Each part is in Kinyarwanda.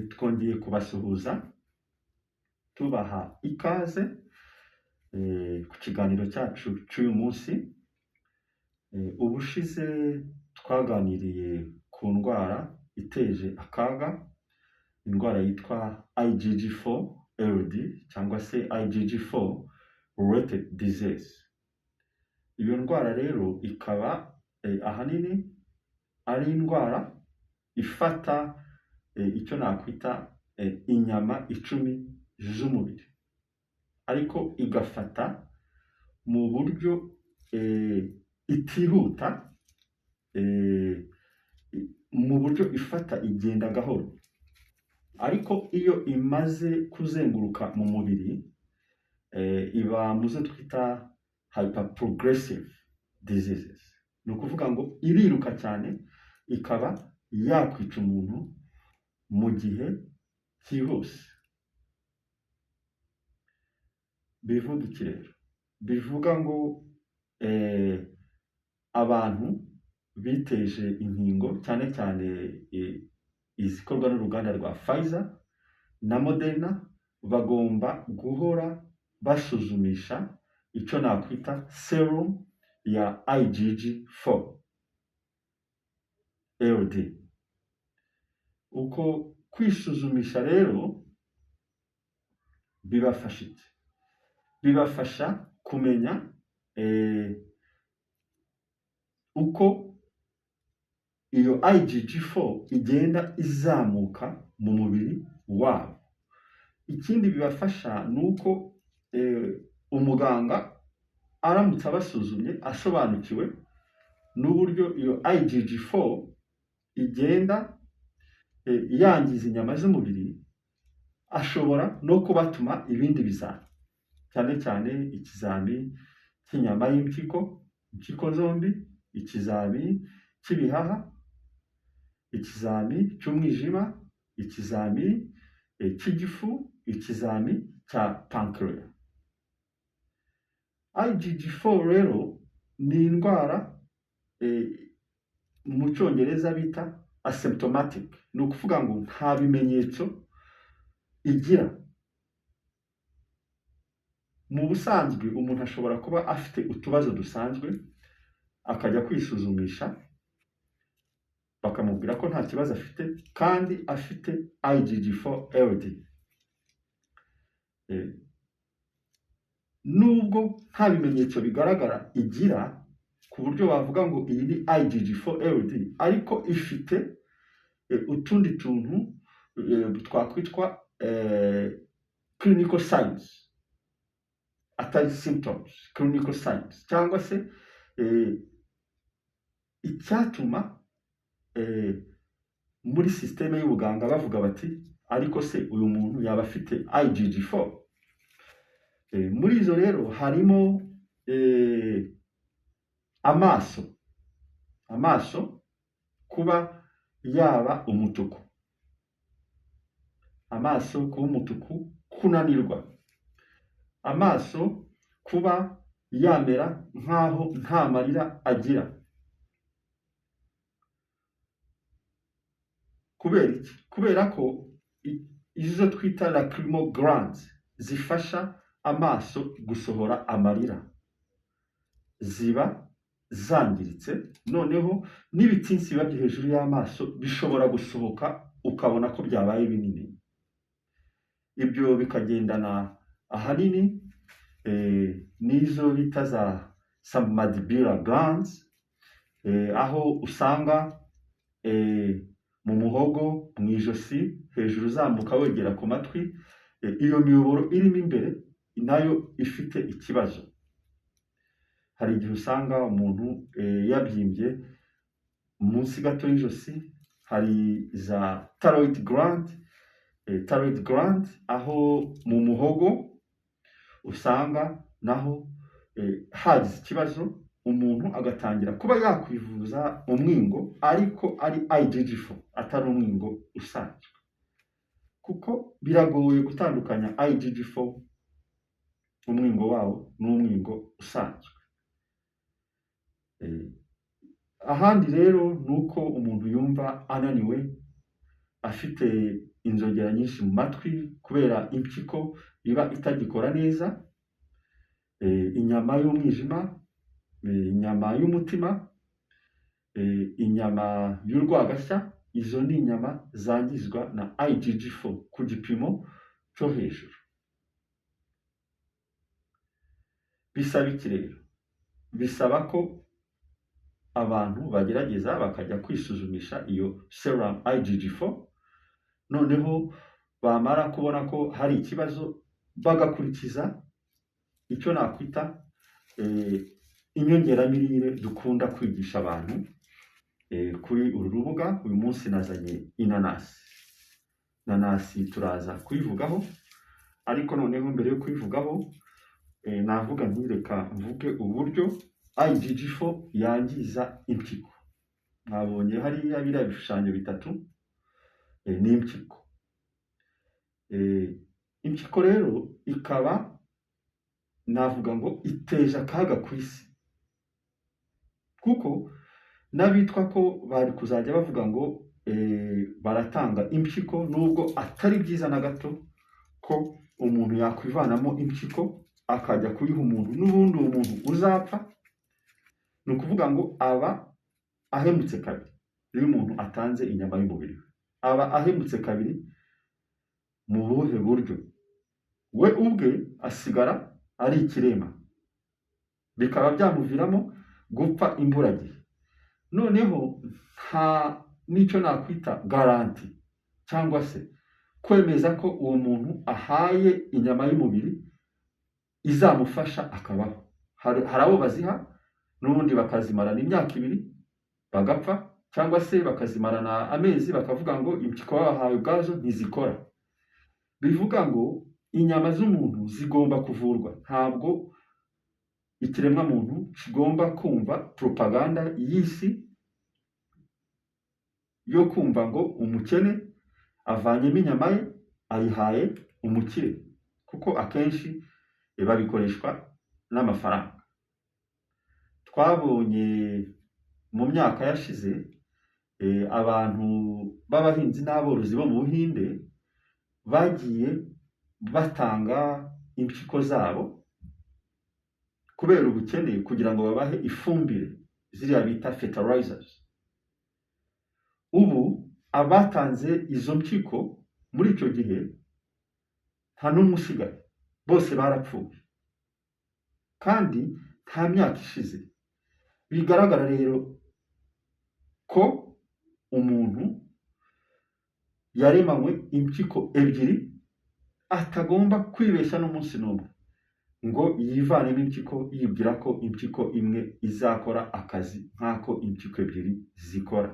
twongeye kubasuhuza tubaha ikaze ku kiganiro cyacu cy'uyu munsi. Ubushize twaganiriye ku ndwara iteje akaga, indwara yitwa IgG4-LD cyangwa se IgG4 related disease. Iyo ndwara rero ikaba ahanini ari indwara ifata icyo nakwita inyama 10 z'umubiri, ariko igafata mu buryo itihuta, mu buryo ifata igenda gahoro, ariko iyo imaze kuzenguruka mu mubiri iba muzo twita hyperprogressive diseases. Ni ukuvuga ngo iriruka cyane ikaba yakwica umuntu mu gihe cyihuse. Bivuga iki rero? Bivuga ngo abantu biteje inkingo cyane cyane izikorwa n'uruganda rwa Pfizer na Moderna bagomba guhora basuzumisha icyo nakwita serum ya IgG4-LD. Uko kwisuzumisha rero bibafasha iki? Bibafasha kumenya uko iyo IgG4 igenda izamuka mu mubiri wabo. Ikindi bibafasha ni uko umuganga aramutse abasuzumye asobanukiwe n'uburyo iyo IgG4 igenda yangiza inyama z'umubiri, ashobora no kubatuma ibindi bizami, cyane cyane ikizami cy'inyama impyiko zombi, ikizami cy'ibihaha, ikizami cy'umwijima, ikizami cy'igifu, ikizami cya pancreas. IgG4 rero ni indwara mu cyongereza bita asymptomatic. Ni ukuvuga ngo nta bimenyetso igira. Mu busanzwe umuntu ashobora kuba afite utubazo dusanzwe akajya kwisuzumisha bakamubwira ko nta kibazo afite kandi afite IgG4-LD. Nubwo nta bimenyetso bigaragara igira ku buryo bavuga ngo iyi ni IgG4-LD, ariko ifite utundi tuntu twakwitwa clinical signs, atari symptoms, clinical signs, cyangwa se icyatuma muri systeme y'ubuganga bavuga bati ariko se uyu muntu yaba afite IgG4. Muri izo rero harimo amaso kuba yaba umutuku, amaso kuba umutuku, kunanirwa, amaso kuba yamera nkaho nta marira agira. Kubera iki? Kubera ko izo twita lacrimal glands zifasha amaso gusohora amarira ziba zangiritse, noneho n'ibitsinsi biba hejuru y'amaso bishobora gusohoka ukabona ko byabaye binini. Ibyo bikagendana ahanini n'izo bita za submandibular glands, aho usanga mu muhogo, mu ijosi hejuru uzamuka wegera ku matwi, iyo miyoboro irimo imbere nayo ifite ikibazo. Hari igihe usanga umuntu yabyimbye munsi gato y'ijosi. Hari za thyroid gland, aho mu muhogo usanga naho hagize ikibazo, umuntu agatangira kuba yakwivuza umwingo ariko ari IgG4 atari umwingo usanzwe, kuko biragoye gutandukanya IgG4 umwingo wawo n'umwingo usanzwe. Ahandi rero nuko umuntu yumva ananiwe, afite inzogera nyinshi mu matwi kubera impyiko iba itagikora neza, inyama y'umwijima, inyama y'umutima, inyama y'urwagashya. Izo ni inyama zangizwa na IgG4 ku gipimo cyo hejuru. Bisaba iki rero? Bisaba ko abantu bagerageza bakajya kwisuzumisha iyo serum IgG4, noneho bamara kubona ko hari ikibazo bagakurikiza icyo nakwita inyongeramirire dukunda kwigisha abantu kuri uru rubuga. Uyu munsi nazanye inanasi turaza kuyivugaho, ariko noneho mbere yo kuyivugaho navuga nti reka mvuge uburyo IgG4 yangiza impyiko. Mwabonye hariya biriya bishushanyo bitatu ni impyiko. Impyiko rero ikaba navuga ngo iteje akaga ku isi, kuko n'abitwa ko bari kuzajya bavuga ngo baratanga impyiko, nubwo atari byiza na gato ko umuntu yakwivanamo impyiko akajya kuyiha umuntu, n'ubundi uwo muntu uzapfa. Ni ukuvuga ngo aba ahemutse kabiri. Iyo umuntu atanze inyama y'umubiri we aba ahemutse kabiri. Mu buhe buryo? We ubwe asigara ari ikirema, bikaba byamuviramo gupfa imburagihe. Noneho nta n'icyo nakwita garanti cyangwa se kwemeza ko uwo muntu ahaye inyama y'umubiri izamufasha akabaho. Hari abo baziha n'ubundi bakazimarana imyaka 2 bagapfa, cyangwa se bakazimarana amezi bakavuga ngo impyiko bahaye ubwazo ntizikora. Bivuga ngo inyama z'umuntu zigomba kuvurwa. Ntabwo ikiremwa muntu kigomba kumva propaganda y'isi yo kumva ngo umukene avanyemo inyama ye ayihaye umukire, kuko akenshi babikoreshwa n'amafaranga. Twabonye mu myaka yashize abantu b'abahinzi n'aborozi bo mu Buhinde bagiye batanga impyiko zabo kubera ubukene, kugira ngo babahe ifumbire ziriya bita fertilizers. Ubu abatanze izo mpyiko muri icyo gihe nta n'umwe usigaye, bose barapfuye kandi nta myaka ishize. Bigaragara rero ko umuntu yaremanywe impyiko 2 atagomba kwibeshya n'umunsi n'umwe ngo yivanemo impyiko yibwira ko impyiko imwe izakora akazi nk'ako impyiko 2 zikora.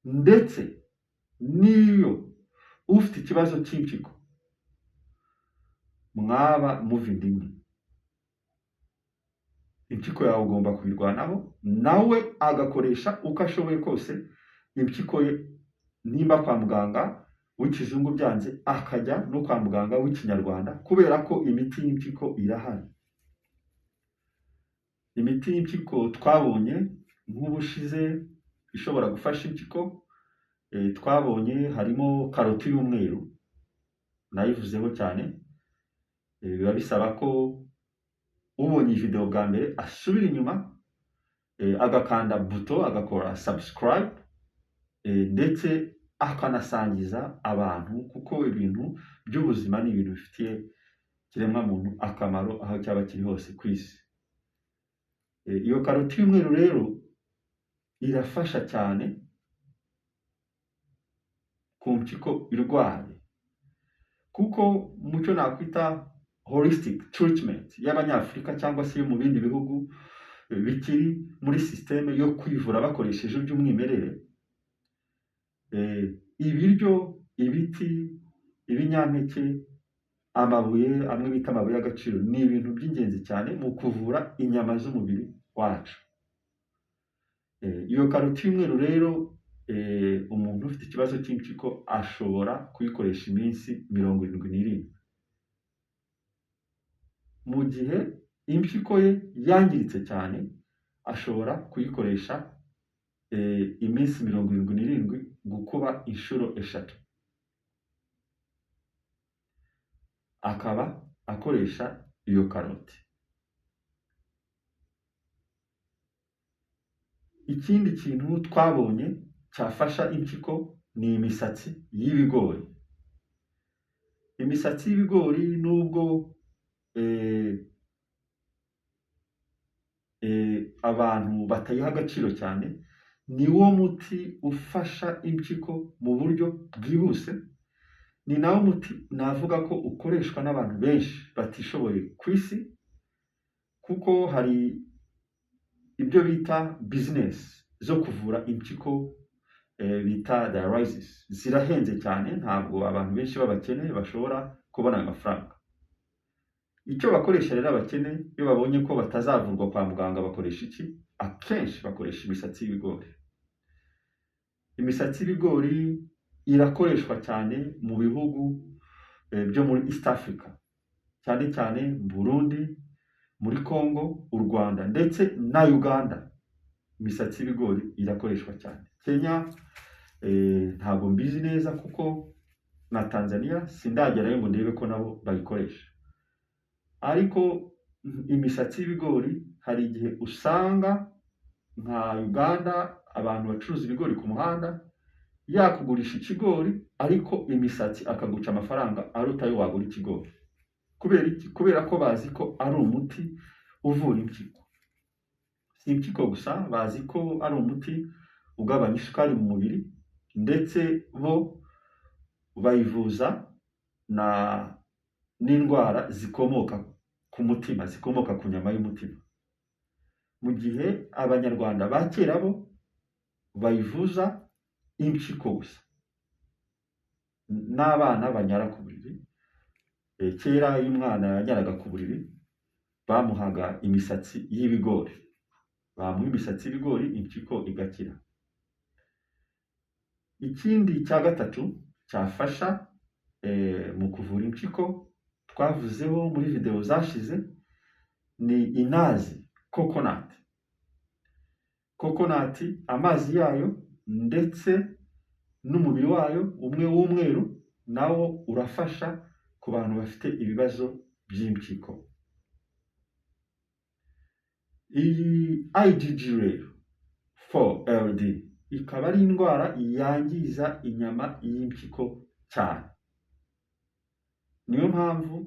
Ndetse niyo ufite ikibazo cy'impyiko mwaba muvinda imwe, impyiko yawe ugomba kubirwanaho, nawe agakoresha uko ashoboye kose impyiko ye. Nimba kwa muganga w'ikizungu byanze, akajya no kwa muganga w'ikinyarwanda, kubera ko imiti y'impyiko irahari. Imiti y'impyiko twabonye nk'ubushize ishobora gufasha impyiko, twabonye harimo karoti y'umweru, nayivuzeho cyane. Biba bisaba ko ubonye video bwa mbere asubira inyuma agakanda buto agakora subscribe, ndetse akanasangiza abantu, kuko ibintu by'ubuzima ni ibintu bifitiye kiremwa muntu akamaro aho cyaba kiri hose ku isi. Iyo karoti y'umweru rero irafasha cyane ku mpyiko irwaye, kuko mucyo nakwita holistic treatment y'Abanyafurika cyangwa se yo mu bindi bihugu bikiri muri systeme yo kwivura bakoresheje by'umwimerere. Ibiryo, ibiti, ibinyampeke, amabuye amwe bita amabuye y'agaciro ni ibintu by'ingenzi cyane mu kuvura inyama z'umubiri wacu. Iyo karoti y'umweru rero umuntu ufite ikibazo cy'impyiko ashobora kuyikoresha iminsi 77. Mu gihe impyiko ye yangiritse cyane ashobora kuyikoresha iminsi 77 gukuba inshuro 3, akaba akoresha iyo karoti. Ikindi kintu twabonye cyafasha impyiko ni imisatsi y'ibigori. Imisatsi y'ibigori nubwo abantu batayiha agaciro cyane, ni wo muti ufasha impyiko mu buryo bwihuse. Ni nawo muti navuga ko ukoreshwa n'abantu benshi batishoboye ku isi, kuko hari ibyo bita business zo kuvura impyiko bita dialysis. Zirahenze cyane, ntabwo abantu benshi b'abakene bashobora kubona amafaranga. Icyo bakoresha rero abakene iyo babonye ko batazavurwa kwa muganga bakoresha iki? Akenshi bakoresha imisatsi y'ibigori. Imisatsi y'ibigori irakoreshwa cyane mu bihugu byo muri East Africa, cyane cyane Burundi, muri Congo, u Rwanda ndetse na Uganda. Imisatsi y'ibigori irakoreshwa cyane. Kenya ntabwo mbizi neza kuko na Tanzania sindagerayo ngo ndebe ko nabo bayikoresha. Ariko imisatsi y'ibigori hari igihe usanga nka Uganda abantu bacuruza ibigori ku muhanda yakugurisha ikigori, ariko imisatsi akaguca amafaranga aruta ayo wagura ikigori. Kubera iki? Kubera ko bazi ko ari umuti uvura impyiko. Si impyiko gusa, bazi ko ari umuti ugabanya isukari mu mubiri, ndetse bo bayivuza n'indwara zikomoka ku mutima, zikomoka ku nyama y'umutima. Mu gihe abanyarwanda ba kera bo bayivuza impyiko gusa. N'abana banyara ku buriri, kera iyo umwana yanyaraga ku buriri bamuhaga imisatsi y'ibigori. Bamuha imisatsi y'ibigori impyiko igakira. Ikindi cya gatatu cyafasha mu kuvura impyiko twavuzeho muri video zashize ni inazi, coconut. Coconut amazi yayo ndetse n'umubiri wayo umwe w'umweru nawo urafasha ku bantu bafite ibibazo by'impyiko. Iyi IgG rero 4LD ikaba ari indwara yangiza inyama y'impyiko cyane. Niyo mpamvu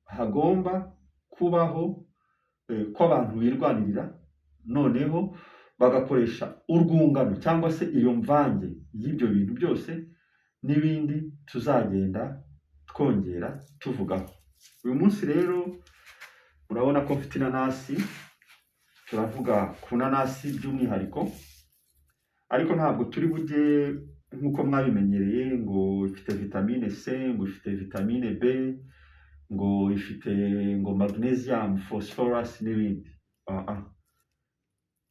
hagomba kubaho ko abantu birwanirira, noneho bagakoresha urwungano cyangwa se iyo mvange y'ibyo bintu byose n'ibindi tuzagenda twongera tuvugaho. Uyu munsi rero urabona ko mfite inanasi, turavuga ku nanasi by'umwihariko, ariko ntabwo turi bujye nk'uko mwabimenyereye ngo ifite vitamine C, ngo ifite vitamine B, ngo ifite ngo magnesium, phosphorus n'ibindi.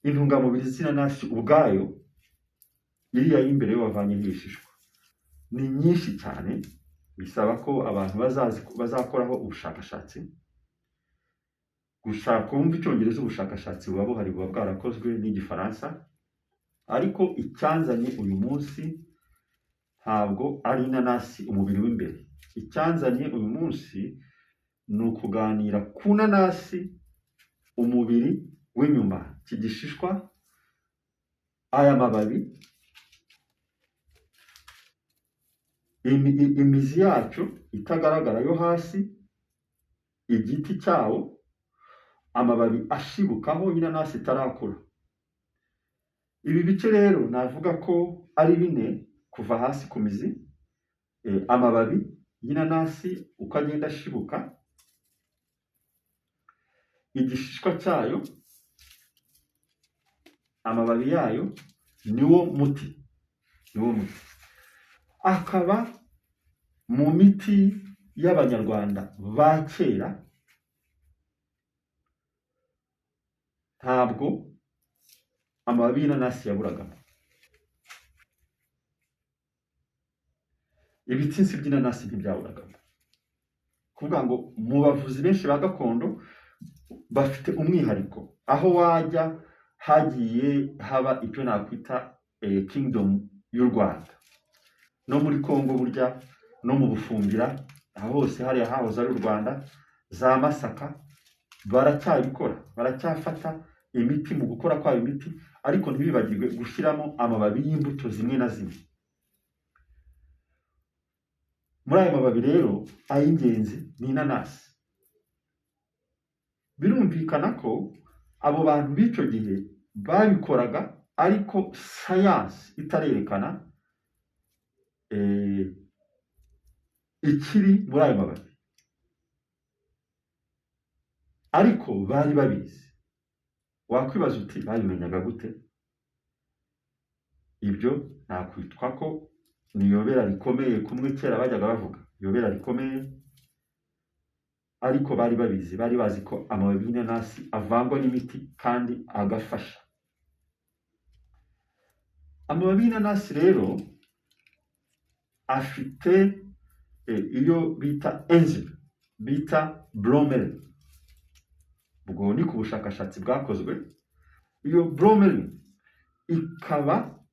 Intungamubiri z'inanasi ubwayo iriya y'imbere yo bavanye n'ibishishwa ni nyinshi cyane, bisaba ko abantu bazakoraho ubushakashatsi. Gushaka kumva icyongereza ubushakashatsi buba buhari, buba bwarakozwe n'igifaransa, ariko icyanzanye uyu munsi ntabwo ari inanasi umubiri w'imbere. Icyanzanye uyu munsi ni ukuganira ku nanasi umubiri w'inyuma, kigishishwa, aya mababi, imizi yacyo itagaragara yo hasi, igiti cyawo, amababi ashibukaho inanasi itarakura. Ibi bice rero navuga ko ari bine kuva hasi ku mizi, amababi y'inanasi uko agenda ashibuka, igishishwa cyayo, amababi yayo, niwo muti. Akaba mu miti y'abanyarwanda ba kera ntabwo amababi y'inanasi yaburagamo. Ibitsinsi by'inanasi ntibyaburagamo. Kuvuga ngo mu bavuzi benshi ba gakondo bafite umwihariko, aho wajya hagiye haba ibyo nakwita kingdom y'u Rwanda no muri Kongo burya no mu Bufumbira aho hose hariya hahoze ari u Rwanda za Masaka baracyabikora baracyafata imiti mu gukora kwayo imiti ariko ntibibagirwe gushyiramo amababi y'imbuto zimwe na zimwe. Muri ayo mababi rero ay'ingenzi ni inanasi. Birumvikana ko abo bantu b'icyo gihe babikoraga ariko sayansi itarerekana ikiri muri ayo mababi, ariko bari babizi. Wakwibaza uti babimenyaga gute? Ibyo nakwitwa ko ni iyobera rikomeye, kumwe kera bajyaga bavuga iyobera rikomeye, ariko bari babizi, bari bazi ko amababi y'inanasi avangwa n'imiti kandi agafasha. Amababi y'inanasi rero afite iyo bita enzyme bita bromelain. Ubwo ni ku bushakashatsi bwakozwe. Iyo bromelain ikaba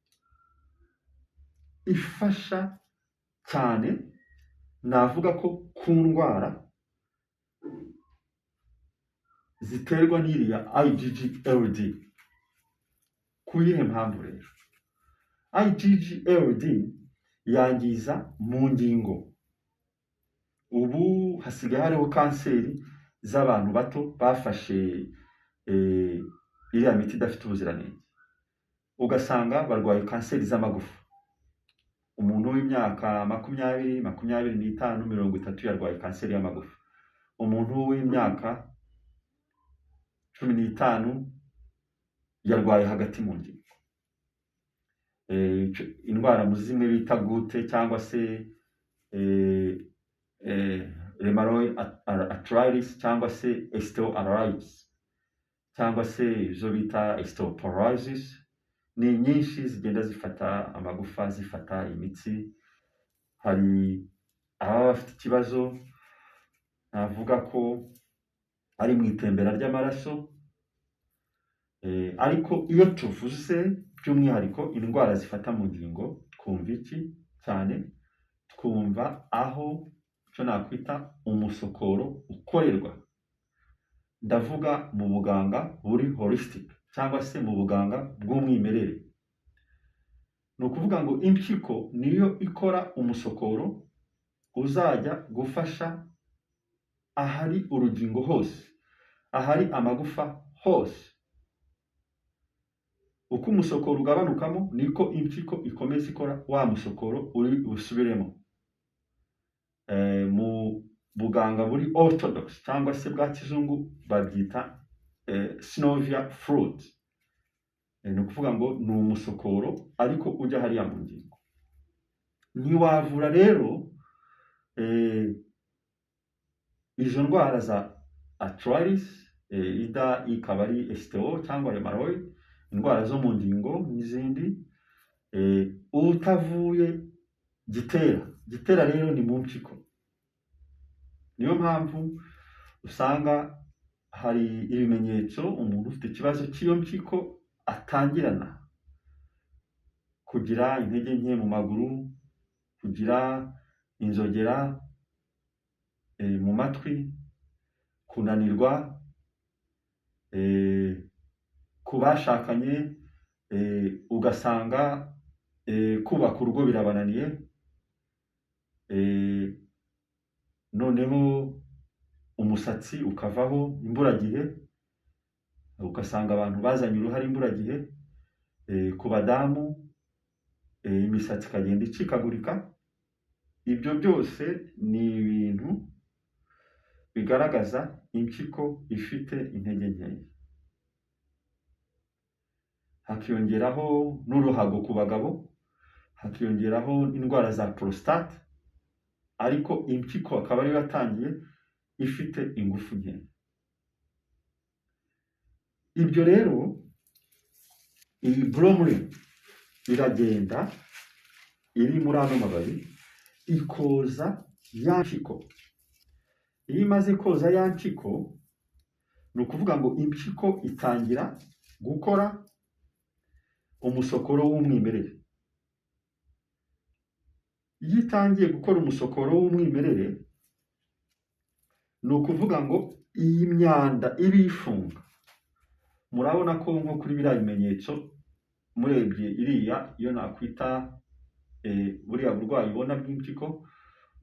ifasha cyane, navuga ko ku ndwara ziterwa n'iriya IgG/LD. Ku yihe mpamvu rero? IgG/LD yangiza mu ngingo. Ubu hasigaye hariho kanseri z'abantu bato bafashe iriya miti idafite ubuziranenge, ugasanga barwaye kanseri z'amagufa. Umuntu w'imyaka 20, 25, 30 yarwaye kanseri y'amagufa. Umuntu w'imyaka 15 yarwaye hagati mu ngingo. Indwara mu zimwe bita gute cyangwa se rheumatoid arthritis cyangwa se osteoarthritis cyangwa se izo bita osteoporosis, ni nyinshi zigenda zifata amagufa, zifata imitsi. Hari ababa bafite ikibazo navuga ko ari mu itembera ry'amaraso, ariko iyo tuvuze by'umwihariko indwara zifata mu ngingo twumva iki cyane? Twumva aho cyo nakwita umusokoro ukorerwa. Ndavuga mu buganga buri holistic cyangwa se mu buganga bw'umwimerere. Ni ukuvuga ngo impyiko niyo ikora umusokoro uzajya gufasha ahari urugingo hose, ahari amagufa hose. Uko umusokoro ugabanukamo niko impyiko ikomeza ikora wa musokoro uri busubiremo. Mu buganga buri orthodox cyangwa se bwa kizungu babyita synovial fluid. Ni ukuvuga ngo ni umusokoro ariko ujya hariya mu ngingo. Ntiwavura rero izo ndwara za arthritis, ikaba ari osteo cyangwa rheumatoid, indwara zo mu ngingo n'izindi, utavuye gitera rero ni mu mpyiko. Niyo mpamvu usanga hari ibimenyetso umuntu ufite ikibazo cy'iyo mpyiko atangirana: kugira intege nke mu maguru, kugira inzogera mu matwi, kunanirwa, ku bashakanye ugasanga kubaka urugo birabananiye, noneho umusatsi ukavaho imburagihe, ugasanga abantu bazanye uruhare imburagihe, ku badamu imisatsi ikagenda icikagurika. Ibyo byose ni ibintu bigaragaza impyiko ifite intege nkeya. Hakiyongeraho n'uruhago ku bagabo, hakiyongeraho indwara za prostate, ariko impyiko akaba ariyo yatangiye ifite ingufu nke. Ibyo rero iyi bromelain iragenda iri muri ano mababi ikoza ya mpyiko. Iyo imaze koza ya mpyiko, ni ukuvuga ngo impyiko itangira gukora umusokoro w'umwimerere. Iyo itangiye gukora umusokoro w'umwimerere, ni ukuvuga ngo iyi myanda ibifunga, murabona ko nko kuri biriya bimenyetso murebye iriya iyo nakwita buriya burwayi ubona bw'impyiko,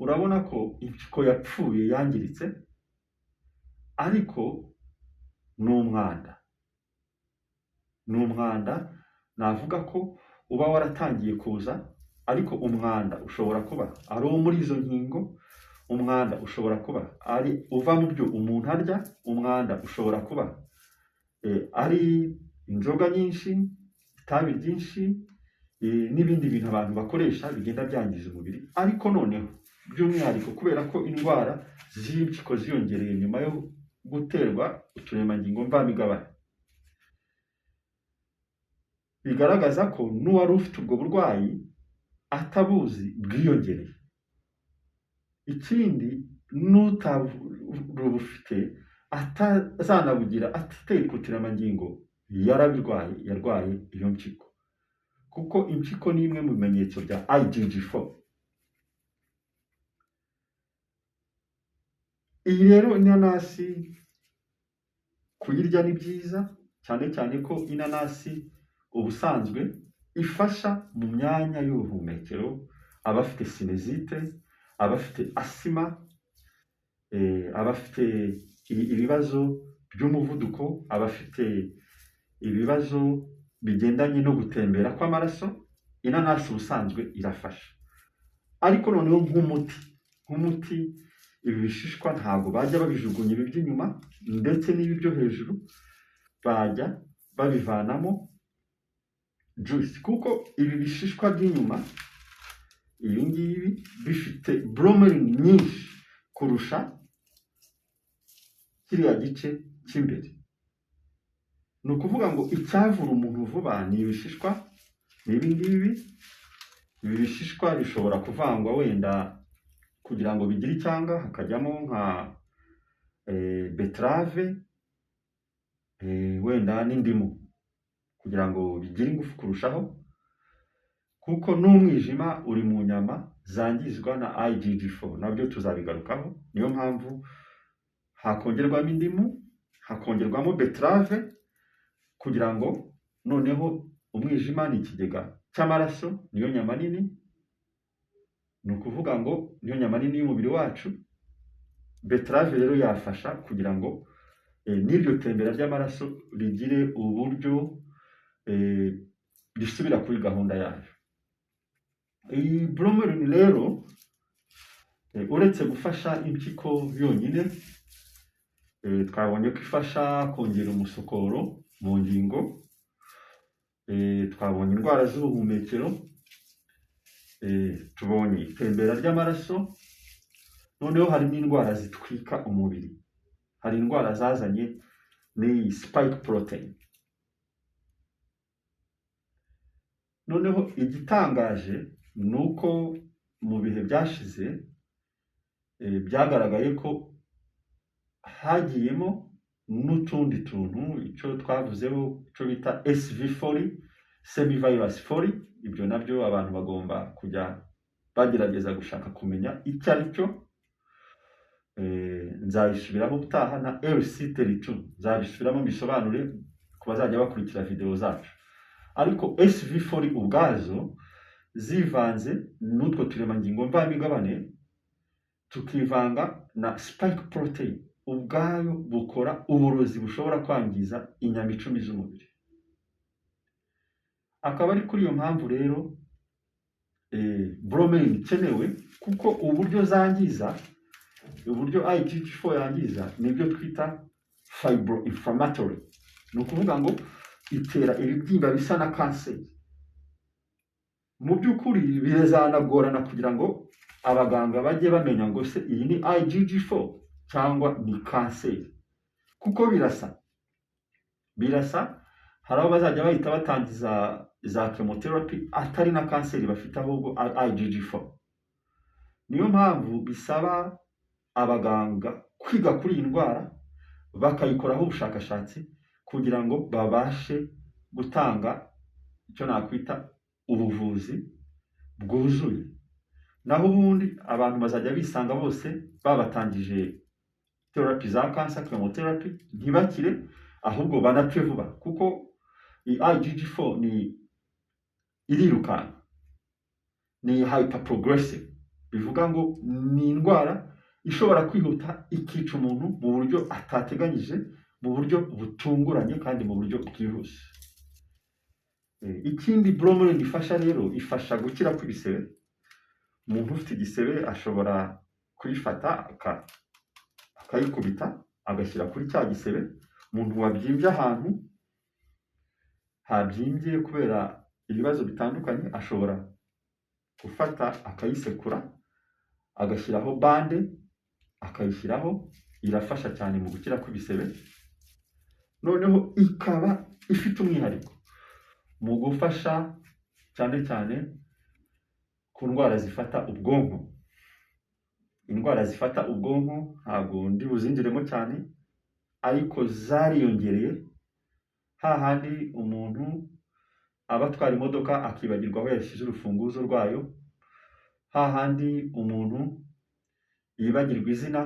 urabona ko impyiko yapfuye yangiritse, ariko ni umwanda. Ni umwanda navuga ko uba waratangiye kuza, ariko umwanda ushobora kuba ari uwo muri izo nkingo, umwanda ushobora kuba ari uva mu byo umuntu arya, umwanda ushobora kuba ari inzoga nyinshi, itabi ryinshi, n'ibindi bintu abantu bakoresha bigenda byangiza umubiri. Ariko noneho by'umwihariko kubera ko indwara z'impyiko ziyongereye nyuma yo guterwa uturemangingo mvamigabane, bigaragaza ko n'uwari ufite ubwo burwayi atabuzi bwiyongereye. Ikindi, n'utabufite atazanabugira atiteye ku turemangingo yarwaye iyo mpyiko, kuko impyiko ni imwe mu bimenyetso bya IgG4. Iyi rero inanasi kuyirya ni byiza, cyane cyane ko inanasi ubusanzwe ifasha mu myanya y'ubuhumekero, abafite sinezite, abafite asima, abafite ibibazo by'umuvuduko, abafite ibibazo bigendanye no gutembera kw'amaraso, inanasi ubusanzwe irafasha. Ariko noneho nk'umuti ibi bishishwa ntabwo bajya babijugunya ibi by'inyuma, ndetse n'ibi byo hejuru bajya babivanamo juice, kuko ibi bishishwa by'inyuma, ibi ngibi bifite bromelain nyinshi kurusha kiriya gice cy'imbere. Ni ukuvuga ngo icyavura umuntu vuba ni ibishishwa, ni ibi ngibi. Ibi bishishwa bishobora kuvangwa wenda kugira ngo bigire icyanga, hakajyamo nka beterave, wenda n'indimu, kugira ngo bigire ingufu kurushaho, kuko n'umwijima uri mu nyama zangizwa na IgG4, nabyo tuzabigarukaho. Niyo mpamvu hakongerwamo indimu, hakongerwamo beterave, kugira ngo noneho umwijima ni ikigega cy'amaraso, niyo nyama nini. Ni ukuvuga ngo niyo nyama nini y'umubiri wacu. Beterave rero yafasha kugira ngo n'iryo tembera ry'amaraso rigire uburyo risubira kuri gahunda yayo. Iyi bromelain rero uretse gufasha impyiko yonyine, twabonye ko ifasha kongera umusokoro mu ngingo, twabonye indwara z'ubuhumekero, tubonye itembera ry'amaraso, noneho hari n'indwara zitwika umubiri. Hari indwara zazanye n'iyi spike protein. Noneho igitangaje ni uko mu bihe byashize byagaragaye ko hagiyemo n'utundi tuntu, icyo twavuzeho icyo bita SV40, semivirus 40. Ibyo nabyo abantu bagomba kujya bagerageza gushaka kumenya icyo ari cyo. Nzabisubiramo ubutaha, na LC32 nzabisubiramo mbisobanure ku bazajya bakurikira video zacu. Ariko SV40 ubwazo zivanze n'utwo turemangingo mvamigabane, tukivanga na spike protein, ubwayo bukora uburozi bushobora kwangiza inyama 10 z'umubiri. Akaba ari kuri iyo mpamvu rero bromelain ikenewe, kuko uburyo zangiza, uburyo IgG4 yangiza nibyo twita fibroinflammatory. Ni ukuvuga ngo itera ibibyimba bisa na kanseri. Mu by'ukuri birazanagorana kugira ngo abaganga bajye bamenya ngo se iyi ni IgG4 cyangwa ni kanseri, kuko birasa. Hari aho bazajya bahita batangiza za chemotherapy atari na kanseri bafite, ahubwo IgG4. Niyo mpamvu bisaba abaganga kwiga kuri iyi ndwara, bakayikoraho ubushakashatsi kugira ngo babashe gutanga icyo nakwita ubuvuzi bwuzuye, naho ubundi abantu bazajya bisanga bose babatangije therapy za cancer, chemotherapy, ntibakire ahubwo banapfe vuba, kuko IgG4 ni irirukanka, ni hyperprogressive, bivuga ngo ni indwara ishobora kwihuta ikica umuntu mu buryo atateganyije, mu buryo butunguranye kandi mu buryo bwihuse. Ikindi bromelain ifasha rero, ifasha gukira kw'ibisebe. Umuntu ufite igisebe ashobora kuyifata akayikubita agashyira kuri cya gisebe. Umuntu wabyimbye ahantu habyimbye kubera ibibazo bitandukanye ashobora gufata akayisekura agashyiraho bande akayishyiraho, irafasha cyane mu gukira kw'ibisebe. Noneho ikaba ifite umwihariko mu gufasha cyane cyane ku ndwara zifata ubwonko. Indwara zifata ubwonko ntabwo ndi buzinjiremo cyane, ariko zariyongereye hahandi umuntu aba atwara imodoka akibagirwa aho yashyize urufunguzo rwayo, hahandi umuntu yibagirwa izina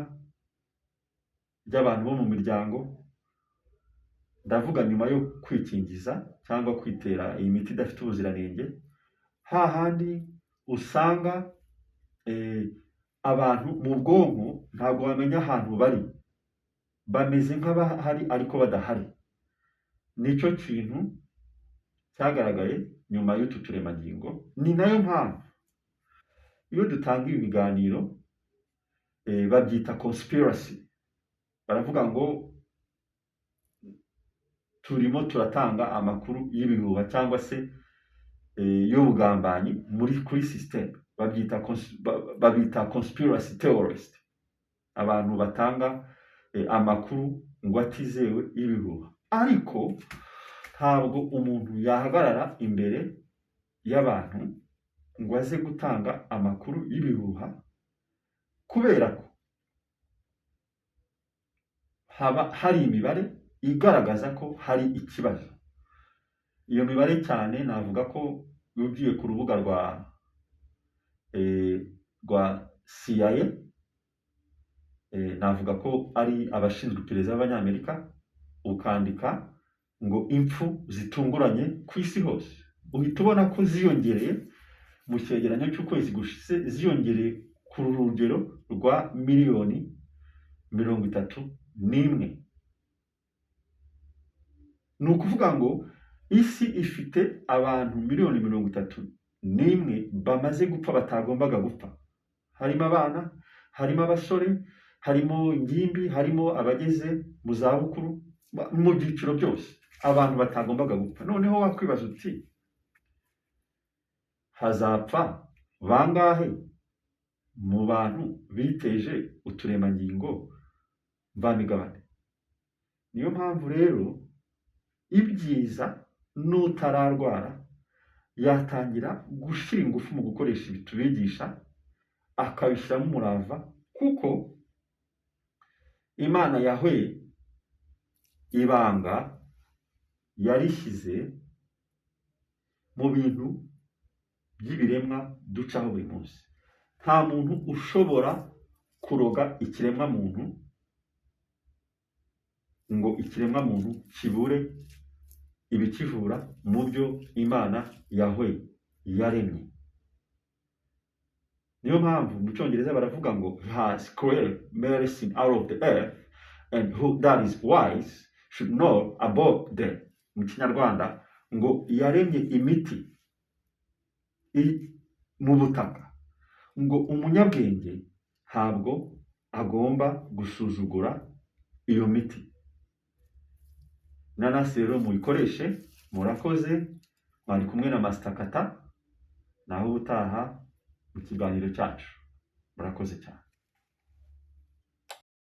ry'abantu bo mu miryango, ndavuga nyuma yo kwikingiza cyangwa kwitera iyi miti idafite ubuziranenge, hahandi usanga abantu mu bwonko ntabwo bamenya ahantu bari, bameze nk'abahari ariko badahari. Nicyo kintu cyagaragaye nyuma y'utu turemangingo. Ni nayo mpamvu iyo dutanga ibi biganiro babyita conspiracy, baravuga ngo turimo turatanga amakuru y'ibihuha cyangwa se y'ubugambanyi kuri system. Babita conspiracy theorist, abantu batanga amakuru ngo atizewe y'ibihuha. Ariko ntabwo umuntu yahagarara imbere y'abantu ngo aze gutanga amakuru y'ibihuha, kubera ko haba hari imibare igaragaza ko hari ikibazo. Iyo mibare cyane navuga ko ugiye ku rubuga rwa CIA, navuga ko ari abashinzwe iperereza b'Abanyamerika, ukandika ngo impfu zitunguranye ku isi hose, uhita ubona ko ziyongereye mu cyegeranyo cy'ukwezi gushize, ziyongereye ku rugero rwa 31,000,000. Ni ukuvuga ngo isi ifite abantu 31,000,000 bamaze gupfa batagombaga gupfa. Harimo abana, harimo abasore, harimo ingimbi, harimo abageze mu zabukuru, mu byiciro byose abantu batagombaga gupfa. Noneho wakwibaza uti hazapfa bangahe mu bantu biteje uturemangingo mvamigabane? Niyo mpamvu rero ibyiza n'utararwara yatangira gushyira ingufu mu gukoresha ibi tubigisha, akabishyiramo umurava, kuko Imana yahweye ibanga yarishyize mu bintu by'ibiremwa ducaho buri munsi. Nta muntu ushobora kuroga ikiremwa muntu ngo ikiremwa muntu kibure ibikivura mu byo Imana yahweye yaremye. Niyo mpamvu mu Cyongereza baravuga ngo he has created medicine out of the earth, and who that is wise should know about them. Mu Kinyarwanda ngo yaremye imiti mu butaka, ngo umunyabwenge ntabwo agomba gusuzugura iyo miti. Nanasi rero muyikoreshe. Murakoze, mwari kumwe na Master Kata, naho utaha mu kiganiro cyacu. Murakoze cyane.